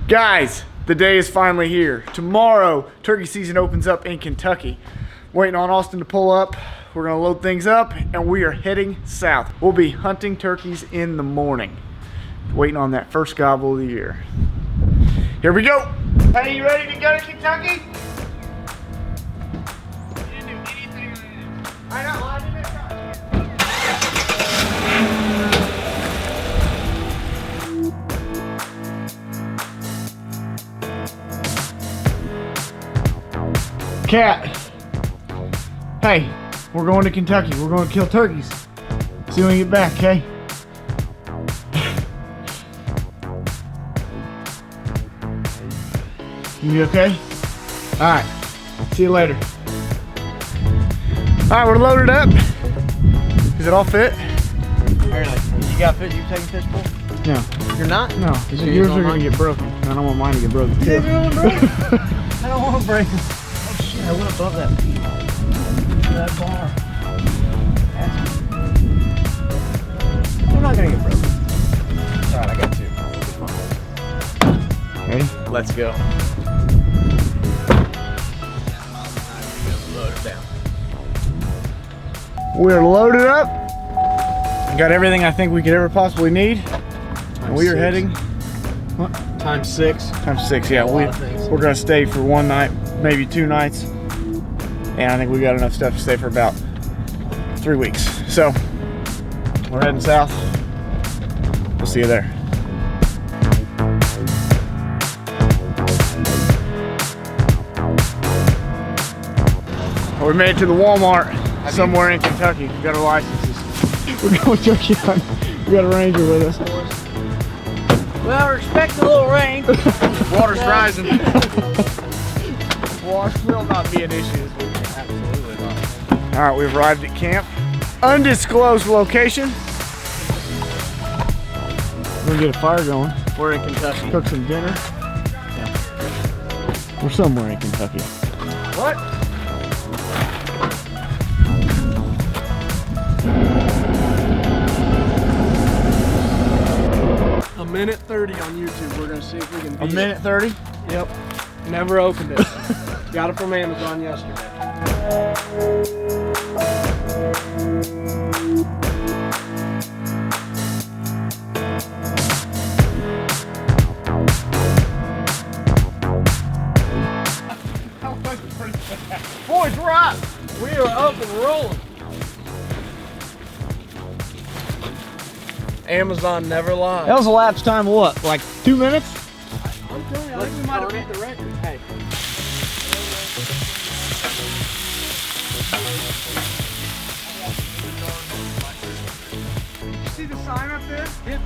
Guys, the day is finally here. Tomorrow, turkey season opens up in Kentucky. Waiting on Austin to pull up. We're gonna load things up and we are heading south. We'll be hunting turkeys in the morning. Waiting on that first gobble of the year. Here we go. Hey, you ready to go to Kentucky? You didn't do anything like that. I know, I didn't. Cat, hey, we're going to Kentucky. We're going to kill turkeys. See when we get back, okay? You be okay? All right, see you later. All right, we're loaded up. Does it all fit? Apparently. You got fish? You taking fish pole? No. You're not? No, yours are gonna get broken. I don't want mine to get broken too. I don't want to break them. Oh shit, I went above that bar. They're not gonna get broken. Alright, I got two. Ready? Let's go. We're loaded up. Got everything I think we could ever possibly need. And we are heading. What? Times 6. Times 6, yeah. We're gonna stay for one night, maybe 2 nights. And I think we got enough stuff to stay for about 3 weeks. So we're heading south. We'll see you there. We made it to the Walmart somewhere in Kentucky. We got our licenses. We're going turkey hunting. We got a ranger with us. Well, respect a little rain. Water's rising. Water will not be an issue. Absolutely not. All right, we've arrived at camp. Undisclosed location. We're gonna get a fire going. We're in Kentucky. Cook some dinner. Yeah. We're somewhere in Kentucky. What? A minute 30 on YouTube. We're gonna see if we can beat A minute 30? Yep. Never opened it. Got it from Amazon yesterday. Boys, we're up. We are up and rolling. Amazon never lies. That was a lapse time of what? Like 2 minutes? I'm telling you, I think we might have beat the record. Hey. You see the sign up there? Yeah.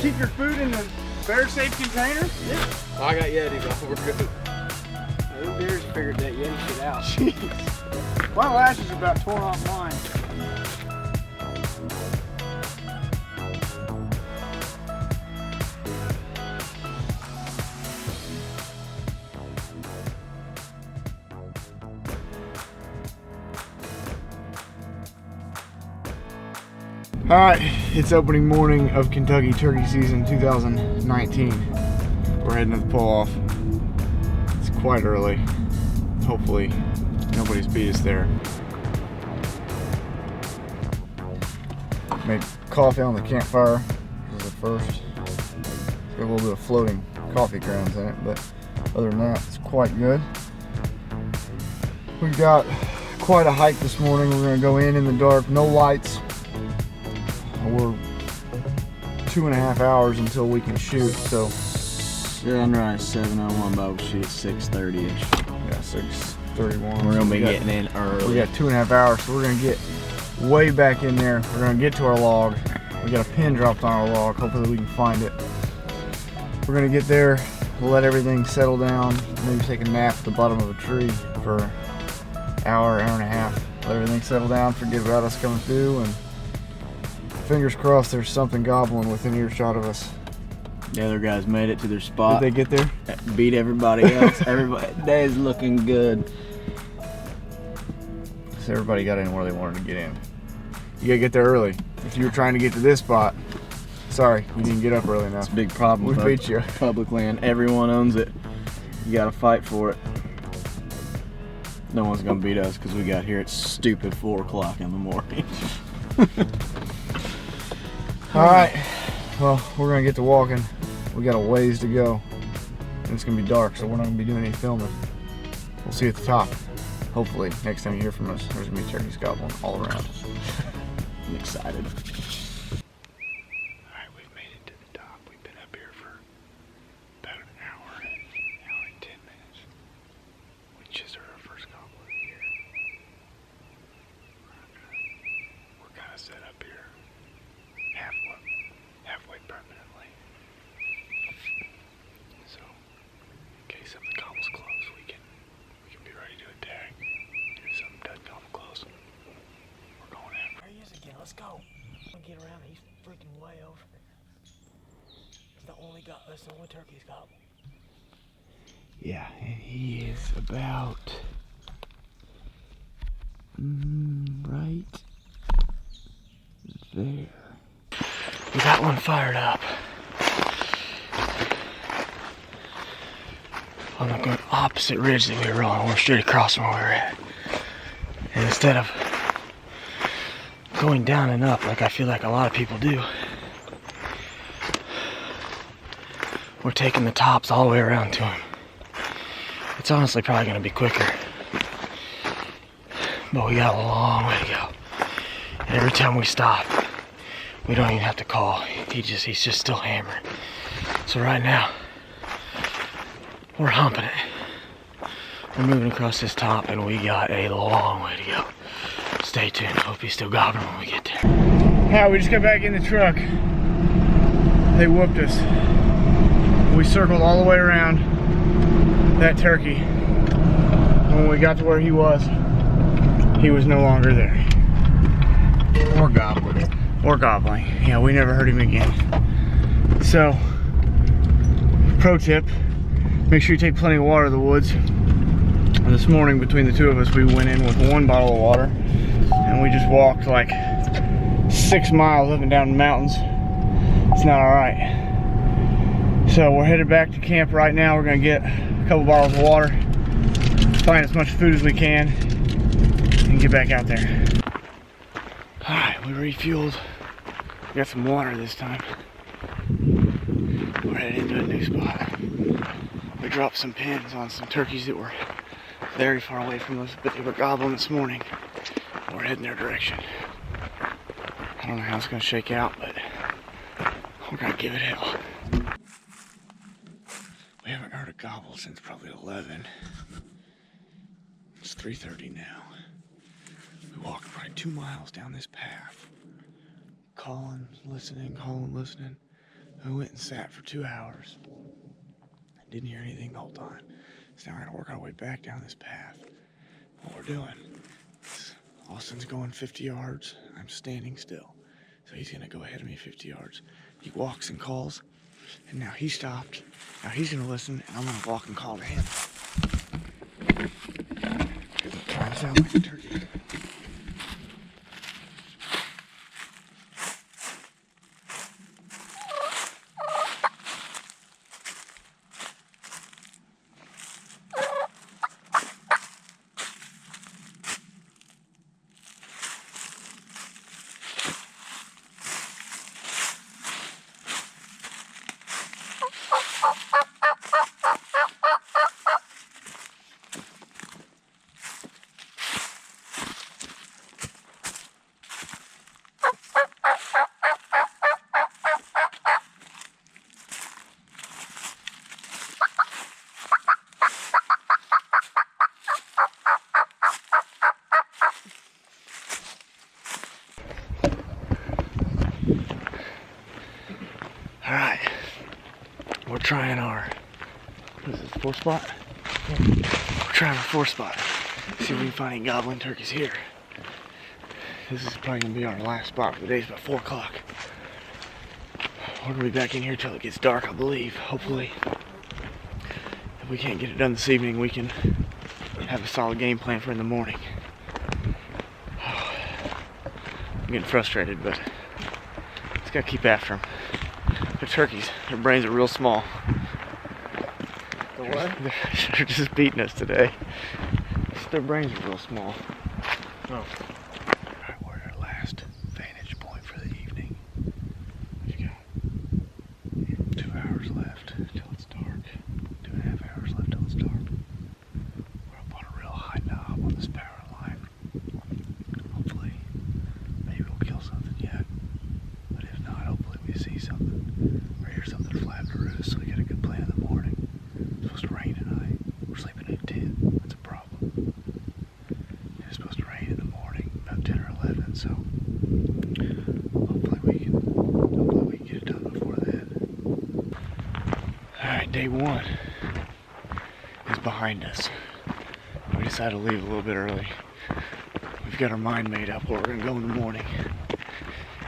Keep your food in the bear safe container? Yeah. I got Yeti, but we're good. Them bears figured that Yeti shit out. Jeez. My lashes are about torn off mine. All right, it's opening morning of Kentucky turkey season 2019. We're heading to the pull-off. It's quite early. Hopefully, nobody's beat us there. Made coffee on the campfire. This is the first. It's got a little bit of floating coffee grounds in it, but other than that, it's quite good. We've got quite a hike this morning. We're gonna go in the dark, no lights. We're 2.5 hours until we can shoot, so. Sunrise 7:01, but we'll shoot 6:30ish. Yeah, 6:31. We're gonna be So getting in early. we got 2.5 hours, so we're gonna get way back in there. We're gonna get to our log. We got a pin dropped on our log. Hopefully we can find it. We're gonna get there, we'll let everything settle down, maybe take a nap at the bottom of a tree for an hour and a half. Let everything settle down, forget about us coming through, and fingers crossed there's something gobbling within earshot of us. The other guys made it to their spot. Did they get there? Beat everybody else. Everybody, day's looking good. So everybody got in where they wanted to get in. You gotta get there early. If you were trying to get to this spot, Sorry, you didn't get up early enough. It's a big problem. We beat you. Public land. Everyone owns it. You gotta fight for it. No one's gonna beat us because we got here at stupid 4 o'clock in the morning. Alright, well, we're gonna get to walking. We got a ways to go. And it's gonna be dark, so we're not gonna be doing any filming. We'll see you at the top. Hopefully, next time you hear from us, there's gonna be turkeys gobbling all around. I'm excited. Alright, we've made it to the top. We've been up here for about an hour and 10 minutes. We just heard our first gobble of the year. We're kind of set up here halfway permanently. So, in case something gobbles close, we can be ready to attack. If something does gobble close, we're going after. There he is again. Let's go. I'm gonna get around. He's freaking way over there. That's the only turkey he's got. Yeah, and he is about right there. We got one fired up. On the opposite ridge that we were on. We're straight across from where we were at. And instead of going down and up like I feel like a lot of people do, we're taking the tops all the way around to him. It's honestly probably going to be quicker. But we got a long way to go. And every time we stop, we don't even have to call. He's just still hammering. So right now, we're humping it. We're moving across this top and we got a long way to go. Stay tuned. Hope he's still gobbling when we get there. Yeah, we just got back in the truck. They whooped us. We circled all the way around that turkey. When we got to where he was no longer there. Or gobbling. Or gobbling. Yeah, we never heard him again. So, pro tip, make sure you take plenty of water to the woods. This morning, between the two of us, we went in with 1 bottle of water and we just walked like 6 miles up and down the mountains. It's not alright. So we're headed back to camp right now. We're gonna get a couple bottles of water, find as much food as we can, and get back out there. Alright, we refueled. We got some water this time. We're headed into a new spot. We dropped some pins on some turkeys that were very far away from us, but they were gobbling this morning. We're heading their direction. I don't know how it's gonna shake out, but we're gonna give it hell. We haven't heard a gobble since probably 11. It's 3:30 now. We walked probably 2 miles down this path. Calling, listening. We went and sat for 2 hours. Didn't hear anything the whole time. So now we're gonna work our way back down this path. What we're doing is Austin's going 50 yards. I'm standing still. So he's gonna go ahead of me 50 yards. He walks and calls. And now he stopped. Now he's gonna listen, and I'm gonna walk and call to him. I'm trying to sound like a turkey. We're trying our, what is this, 4th spot? Yeah. We're trying our 4th spot. See if we can find any gobbling turkeys here. This is probably gonna be our last spot for the day. It's about 4 o'clock. We're gonna be back in here till it gets dark, I believe. Hopefully, if we can't get it done this evening, we can have a solid game plan for in the morning. I'm getting frustrated, but just gotta keep after them. They're turkeys. Their brains are real small. The what? They're just beating us today. Their brains are real small. Oh. Alright, we're at our last vantage point for the evening. We've got 2 hours left till it's dark. 2.5 hours left till it's dark. We're up on a real high knob on this power line. Hopefully, maybe we'll kill something yet. But if not, hopefully we see something or hear something flap to roost so we get a good plan in the morning. It's supposed to rain tonight. We're sleeping in a tent. That's a problem. It's supposed to rain in the morning, about 10 or 11, so hopefully we can get it done before then. Alright, day 1 is behind us. We decided to leave a little bit early. We've got our mind made up where we're going to go in the morning.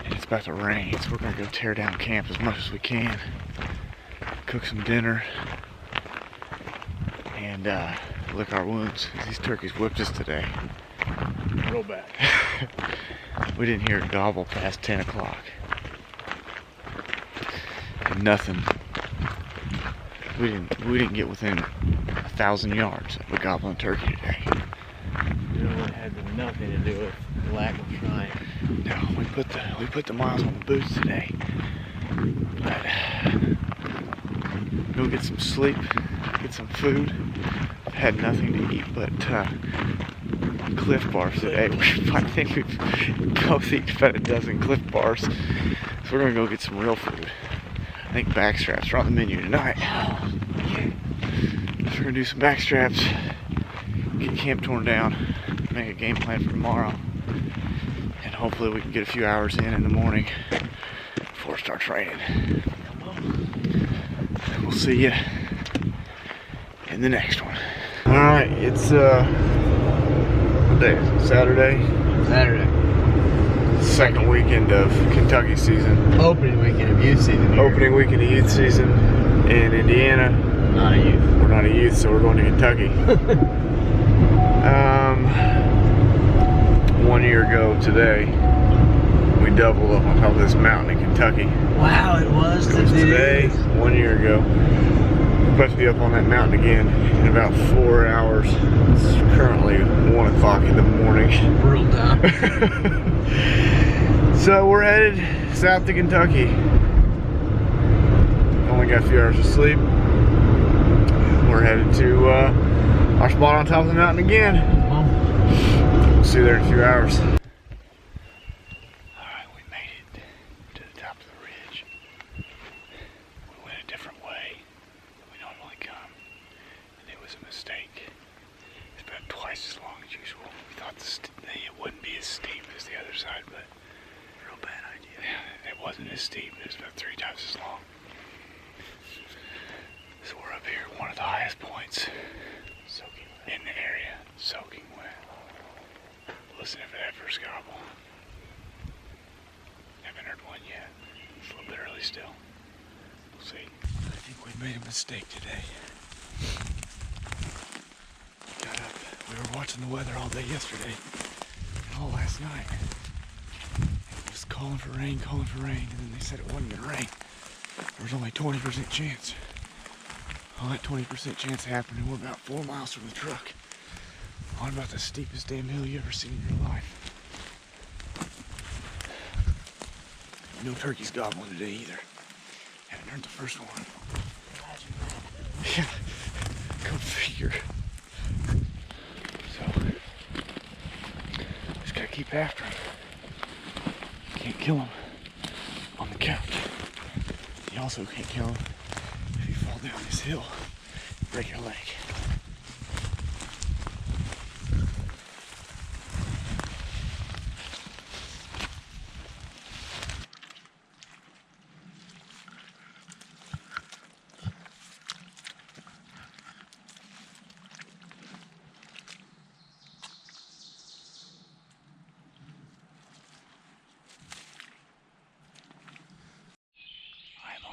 And it's about to rain, so we're going to go tear down camp as much as we can. Cook some dinner. And lick our wounds. These turkeys whipped us today. Real bad. We didn't hear it gobble past 10 o'clock. And nothing. We didn't get within 1,000 yards of a gobbling turkey today. You know, it had nothing to do with lack of trying. No, we put the miles on the boots today. But go get some sleep, get some food. Had nothing to eat but Cliff Bars today. I think we've both eaten about a dozen Cliff Bars. So we're gonna go get some real food. I think backstraps are on the menu tonight. So we're gonna do some backstraps, get camp torn down, make a game plan for tomorrow, and hopefully we can get a few hours in the morning before it starts raining. We'll see you in the next one. Alright, it's what day is it? Saturday? Saturday. Second weekend of Kentucky season. Opening weekend of youth season here. Opening weekend of youth season in Indiana. Not a youth. We're not a youth, so we're going to Kentucky. 1 year ago today, we doubled up on top of this mountain in Kentucky. Wow, it was Today, 1 year ago. We're supposed to be up on that mountain again in about 4 hours. It's currently 1 o'clock in the morning. Real time. So we're headed south to Kentucky. Only got a few hours of sleep. We're headed to our spot on top of the mountain again. We'll see you there in a few hours. Alright, we made it to the top of the ridge. We went a different way than we normally come. And it was a mistake. It's about twice as long as usual. We thought it wouldn't be as steep as the other side, but real bad idea. Yeah, it wasn't as steep. It was about 3 times as long. So we're up here, one of the highest points in the area, soaking wet. Listening for that first gobble. Haven't heard one yet. It's a little bit early still. We'll see. I think we made a mistake today. Got up. We were watching the weather all day yesterday and all last night. It was calling for rain, and then they said it wasn't gonna rain. There was only a 20% chance. Well, that 20% chance happened, and we're about 4 miles from the truck. On about the steepest damn hill you ever seen in your life. No turkeys gobbling today either. Haven't heard the first one. Yeah, go figure. So, just gotta keep after him. Can't kill him on the couch. You also can't kill him if you fall down this hill, break your leg.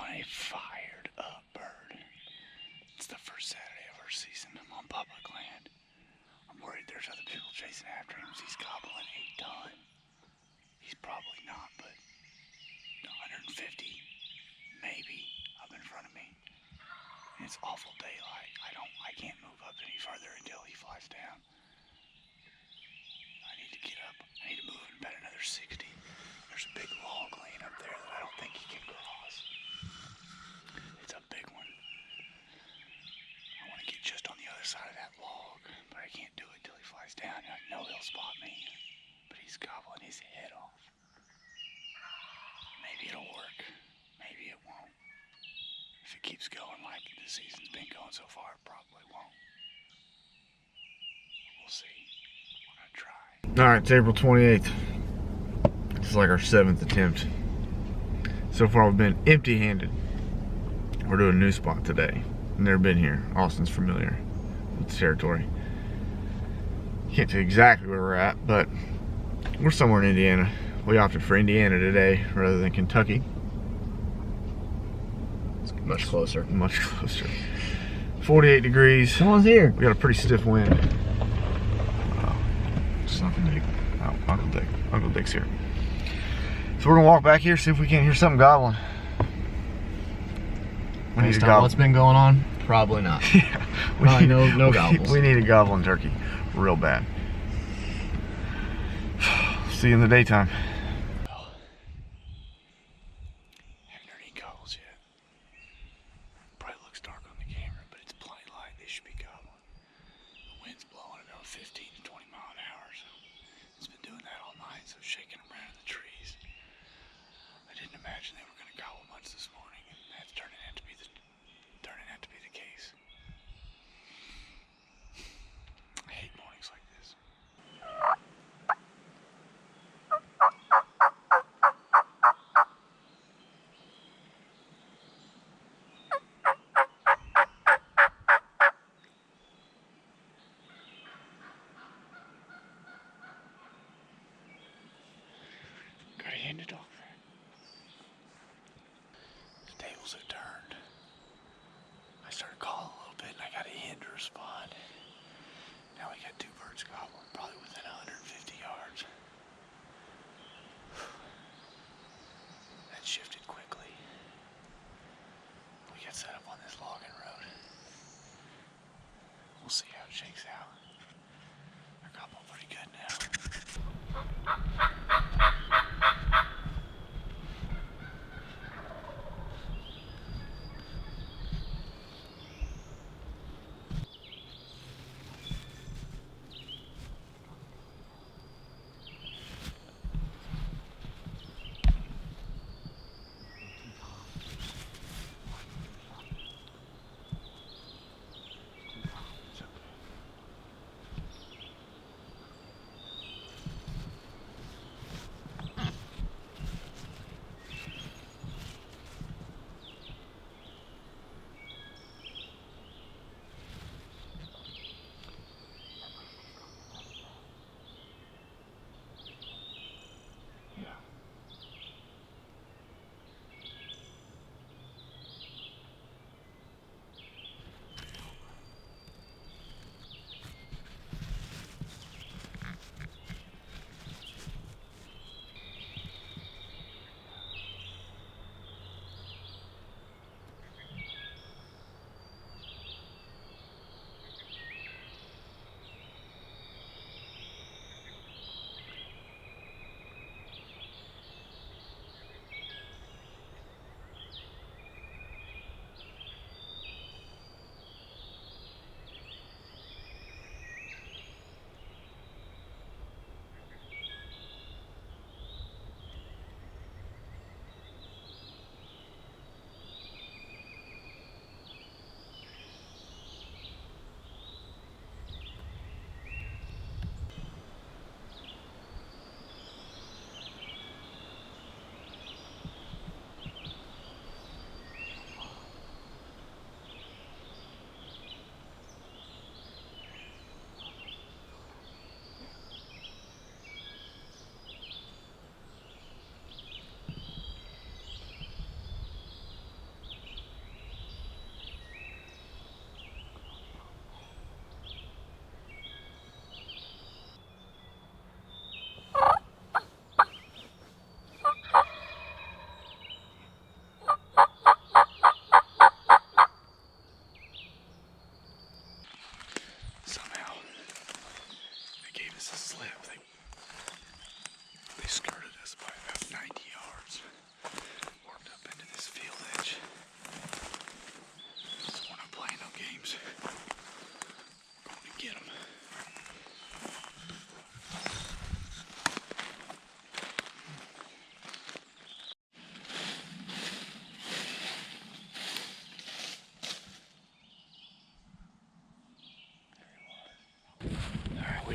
A fired up bird. It's the first Saturday of our season. I'm on public land. I'm worried there's other people chasing after him. He's gobbling a ton. He's probably not, but 150, maybe up in front of me. And it's awful daylight. I can't move up any further until he flies down. I need to get up. I need to move in about another 60. There's a big log laying up there that I don't think he can cross. It's a big one. I want to get just on the other side of that log, but I can't do it till he flies down. I know he'll spot me, but he's gobbling his head off. Maybe it'll work. Maybe it won't. If it keeps going like the season's been going so far, it probably won't. We'll see. We're gonna try. All right, it's April 28th. It's like our 7th attempt. So far we've been empty-handed. We're doing a new spot today. Never been here. Austin's familiar with the territory. Can't tell you exactly where we're at, but we're somewhere in Indiana. We opted for Indiana today rather than Kentucky. It's much closer. Much closer. 48 degrees. Someone's here. We got a pretty stiff wind. It's Uncle Dick. Oh, Uncle Dick. Uncle Dick's here. So we're gonna walk back here, see if we can't hear something gobbling. We need Based a on what's been going on, probably not. Yeah, Probably no gobbles. We need a gobbling turkey, real bad. See you in the daytime. Haven't heard any gobbles yet. Probably looks dark on the camera, but it's plenty light. They should be gobbling. The wind's blowing about 15 to 20 mile an hour, so it's been doing that all night, so shaking them around in the trees. I didn't imagine they were going to gobble much this morning, and that's turning out to be the case. I hate mornings like this. Gotta hand it off. The tables have turned. I started calling a little bit and I got a hen to respond. Now we got two birds gobbling, probably within 150 yards. That shifted quickly. We got set up on this logging road. We'll see how it shakes out. They're gobbling pretty good now.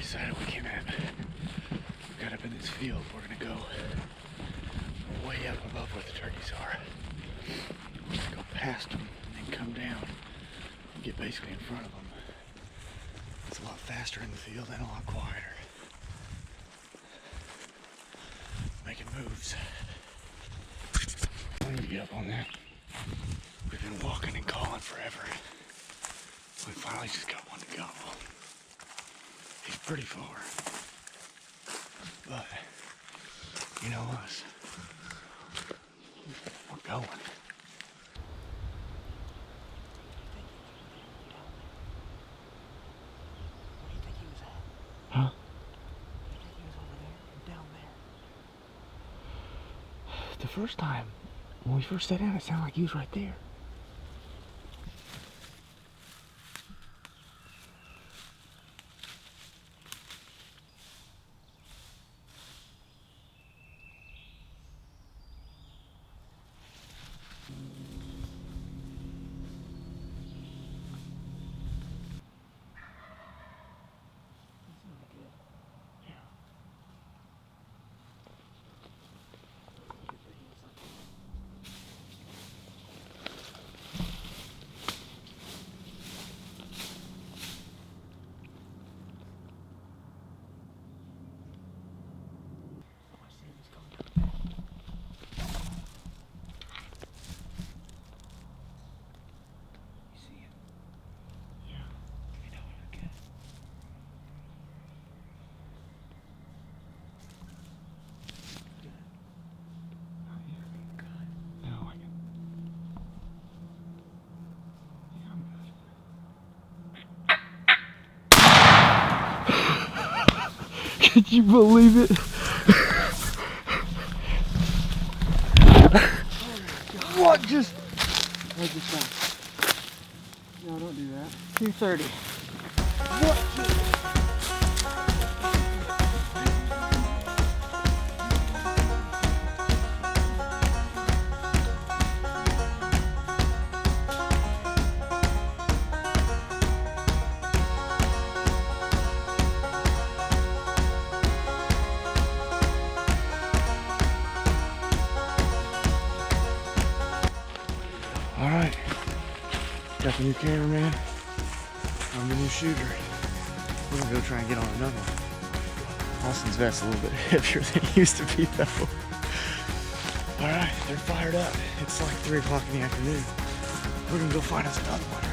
we decided we came at. We got up in this field. We're gonna go way up above where the turkeys are. We're gonna go past them and then come down and get basically in front of them. It's a lot faster in the field and a lot quieter. Making moves. I need to get up on that. We've been walking and calling forever. We finally just got one to go. He's pretty far. But, you know us. We're going. Huh? The first time, when we first sat down, it sounded like he was right there. Could you believe it? What just? Where's the shot? No, don't do that. 230. Alright, got the new cameraman. I'm the new shooter. We're gonna go try and get on another one. Austin's vest's a little bit heavier than it used to be though. Alright, they're fired up. It's like 3 o'clock in the afternoon. We're gonna go find us another one.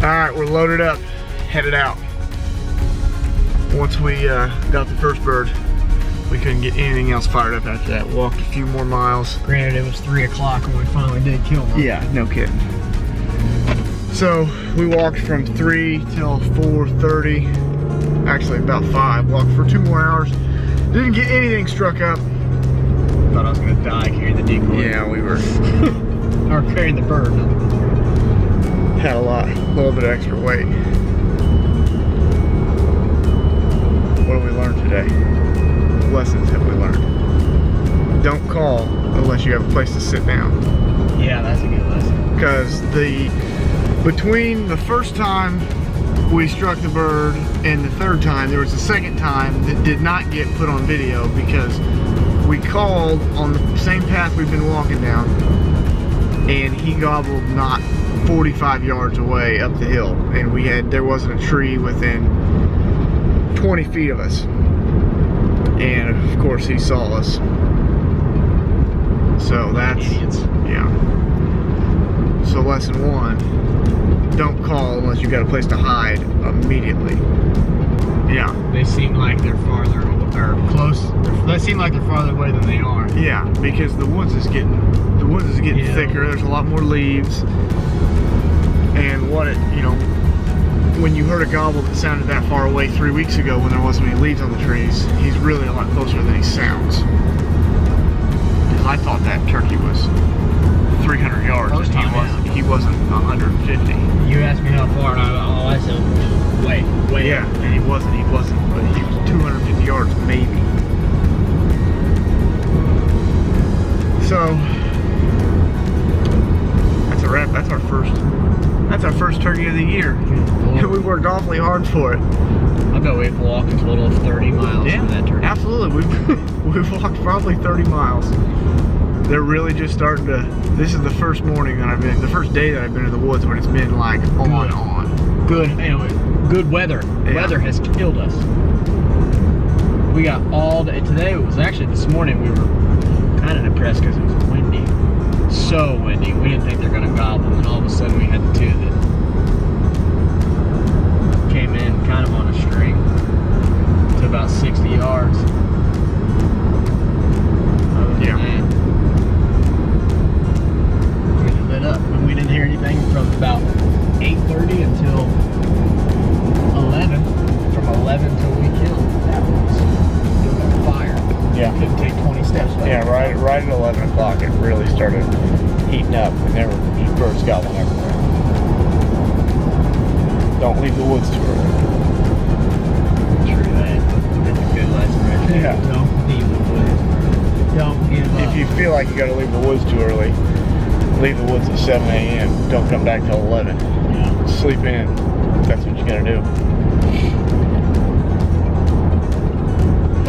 Alright, we're loaded up, headed out. Once we got the first bird, we couldn't get anything else fired up after that. Walked a few more miles. Granted, it was 3 o'clock when we finally did kill one. Yeah, no kidding. So we walked from 3 till 4:30, actually about 5. Walked for 2 more hours. Didn't get anything struck up. Thought I was gonna die carrying the decoy. Yeah, we were Or carrying the bird. had a little bit of extra weight. What did we learn today? Lessons have we learned? Don't call unless you have a place to sit down. Yeah, that's a good lesson. Because between the first time we struck the bird and the third time, there was a second time that did not get put on video because we called on the same path we've been walking down and he gobbled not 45 yards away up the hill, and there wasn't a tree within 20 feet of us. And of course he saw us. So that's, yeah. So lesson 1, don't call unless you got a place to hide immediately. Yeah. They seem like they're farther or close. They seem like they're farther away than they are. Yeah, because the woods is getting Yeah. thicker. There's a lot more leaves. And when you heard a gobble that sounded that far away 3 weeks ago when there wasn't any leaves on the trees, he's really a lot closer than he sounds. I thought that turkey was 300 yards First and time he wasn't 150. You asked me how far, and I said, way. Yeah, and he wasn't, but he was 250 yards maybe. So that's a wrap. That's That's our first turkey of the year. And we worked awfully hard for it. I bet we've walked a total of 30 miles from that turkey. Absolutely. We've walked probably 30 miles. They're really just starting to. This is the first morning that I've been, the first day that I've been in the woods when it's been like on. Good. Anyway, good weather. Yeah. Weather has killed us. We got all day. Today it was actually this morning we were kind of depressed because it was windy. So windy. We didn't think they were gonna gobble, and then all of a sudden we had two that came in kind of on a string to about 60 yards. Other than that, really lit up. And we didn't hear anything from about 8:30 until 11. From 11 till we killed. That was fire. Yeah. Couldn't take 20 steps back. Yeah, right at 11 o'clock it really started heating up, and there were just birds gobbling everywhere. Don't leave the woods too early. True that. That's a good lesson right there. Yeah. Don't leave the woods. Don't give up. If you feel like you got to leave the woods too early, leave the woods at 7 a.m. Don't come back till 11. Yeah. Sleep in. That's what you got to do.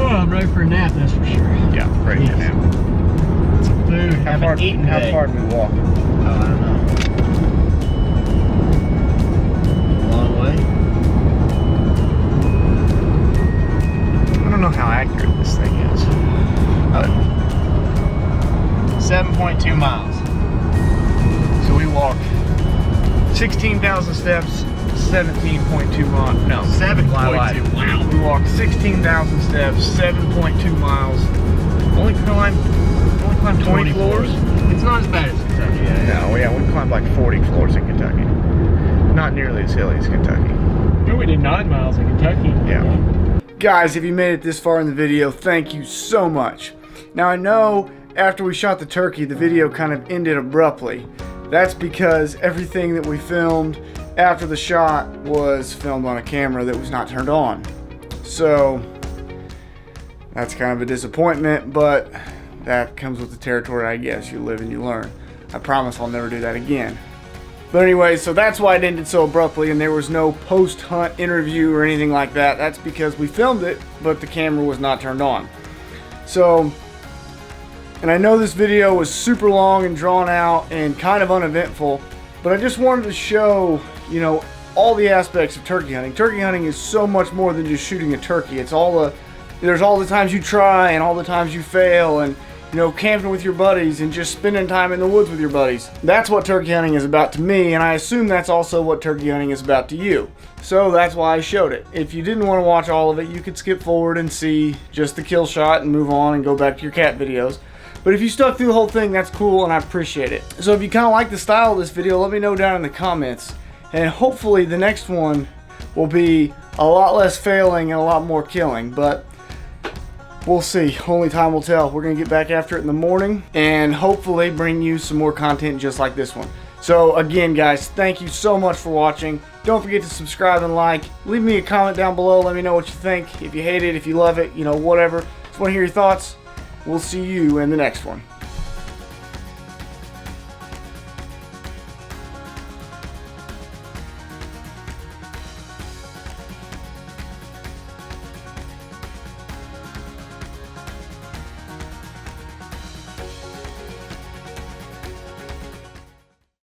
Oh, I'm ready for a nap, that's for sure. Yeah, great Yes. nap. Some food. Haven't eaten How today. far did we walk? Oh, I don't know. A long way. I don't know how accurate this thing is. 7.2 miles. So we walked 16,000 steps, 17.2 miles. No, 7.2. Wow. We walked 16,000 steps, 7.2 miles. Only climbed 20 floors. It's not as bad as Kentucky. No, yeah, we climbed like 40 floors in Kentucky. Not nearly as hilly as Kentucky. No, we did 9 miles in Kentucky. Yeah. Guys, if you made it this far in the video, thank you so much. Now I know after we shot the turkey, the video kind of ended abruptly. That's because everything that we filmed after the shot was filmed on a camera that was not turned on. So that's kind of a disappointment, but that comes with the territory, I guess. You live and you learn. I promise I'll never do that again. But anyway, so that's why it ended so abruptly, and there was no post-hunt interview or anything like that. That's because we filmed it, but the camera was not turned on. So, and I know this video was super long and drawn out and kind of uneventful, but I just wanted to show, you know, all the aspects of turkey hunting. Turkey hunting is so much more than just shooting a turkey. It's there's all the times you try and all the times you fail, and you know, camping with your buddies and just spending time in the woods with your buddies. That's what turkey hunting is about to me, and I assume that's also what turkey hunting is about to you. So that's why I showed it. If you didn't want to watch all of it, you could skip forward and see just the kill shot and move on and go back to your cat videos. But if you stuck through the whole thing, that's cool and I appreciate it. So if you kind of like the style of this video, let me know down in the comments. And hopefully the next one will be a lot less failing and a lot more killing. But we'll see. Only time will tell. We're going to get back after it in the morning and hopefully bring you some more content just like this one. So again, guys, thank you so much for watching. Don't forget to subscribe and like. Leave me a comment down below. Let me know what you think. If you hate it, if you love it, you know, whatever. Just want to hear your thoughts. We'll see you in the next one.